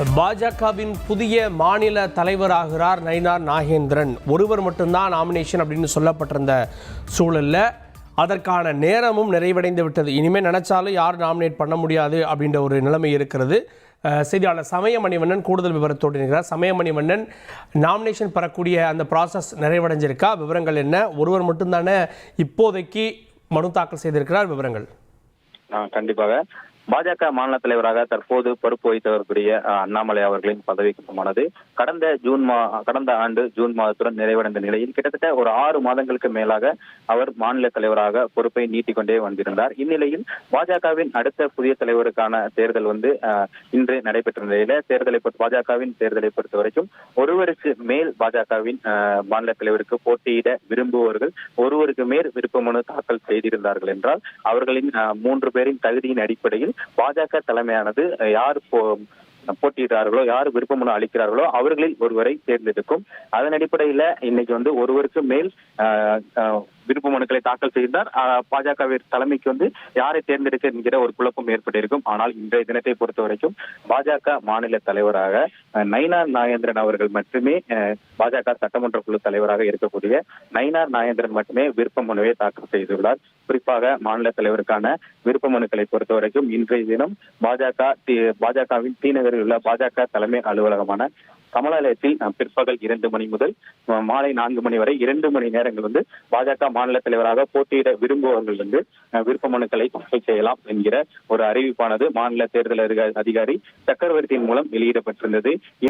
பாஜகவின் புதிய மாநில தலைவராகிறார் நயினார் நாகேந்திரன். ஒருவர் மட்டும்தான் நாமினேஷன் அப்படின்னு சொல்லப்பட்டிருந்த சூழலில் அதற்கான நேரமும் நிறைவடைந்து விட்டது. இனிமேல் நினைச்சாலும் யாரும் நாமினேட் பண்ண முடியாது அப்படின்ற ஒரு நிலைமை இருக்கிறது. செய்தியாளர் சமயமணிவண்ணன் கூடுதல் விவரத்தோடு இருக்கிறார். சமயமணிவண்ணன், நாமினேஷன் பெறக்கூடிய அந்த ப்ராசஸ் நிறைவடைஞ்சிருக்கா? விவரங்கள் என்ன? ஒருவர் மட்டும்தானே இப்போதைக்கு மனு தாக்கல் செய்திருக்கிறார். விவரங்கள். கண்டிப்பாக பாஜக மாநில தலைவராக தற்போது பொறுப்பு வகித்து வரக்கூடிய அண்ணாமலை அவர்களின் பதவிக்கானது கடந்த ஆண்டு ஜூன் மாதத்துடன் நிறைவடைந்த நிலையில் கிட்டத்தட்ட ஒரு 6 மாதங்களுக்கு மேலாக அவர் மாநில தலைவராக பொறுப்பை நீட்டிக்கொண்டே வந்திருந்தார். இந்நிலையில் பாஜகவின் அடுத்த புதிய தலைவருக்கான தேர்தல் இன்று நடைபெற்ற நிலையில பாஜகவின் தேர்தலை பொறுத்த வரைக்கும் ஒருவருக்கு மேல் பாஜகவின் மாநில தலைவருக்கு போட்டியிட விரும்புபவர்கள் ஒருவருக்கு மேல் விருப்ப மனு தாக்கல் செய்திருந்தார்கள் என்றால் அவர்களின் 3 பேரின் தகுதியின் அடிப்படையில் பாஜக தலைமையானது யார் போட்டியிடுறார்களோ, யார் விருப்ப மனு அளிக்கிறார்களோ அவர்களில் ஒருவரை தேர்ந்தெடுக்கும். அதன் அடிப்படையில இன்னைக்கு ஒருவருக்கு மேல் விருப்ப மனுக்களை தாக்கல் செய்தார். பாஜக தலைமைக்கு யாரை தேர்ந்தெடுக்க என்கிற ஒரு குழப்பம் ஏற்பட்டிருக்கும். ஆனால் இன்றைய தினத்தை பொறுத்த வரைக்கும் பாஜக மாநில தலைவராக நயினார் நாகேந்திரன் அவர்கள் மட்டுமே, பாஜக சட்டமன்ற குழு தலைவராக இருக்கக்கூடிய நயினார் நாகேந்திரன் மட்டுமே விருப்ப மனுவை தாக்கல் செய்துள்ளார். குறிப்பாக மாநில தலைவருக்கான விருப்ப மனுக்களை பொறுத்த வரைக்கும் இன்றைய தினம் பாஜகவின் டி நகரில் உள்ள பாஜக தலைமை அலுவலகமான கமலாலயத்தில் பிற்பகல் 2 மணி முதல் மாலை 4 மணி வரை 2 மணி நேரங்கள் பாஜக மாநில தலைவராக போட்டியிட விரும்புபவர்கள் விருப்ப மனுக்களை தாக்கல் செய்யலாம் என்கிற ஒரு அறிவிப்பானது மாநில தேர்தல் அதிகாரி சக்கரவர்த்தியின் மூலம் வெளியிடப்பட்டிருந்தது.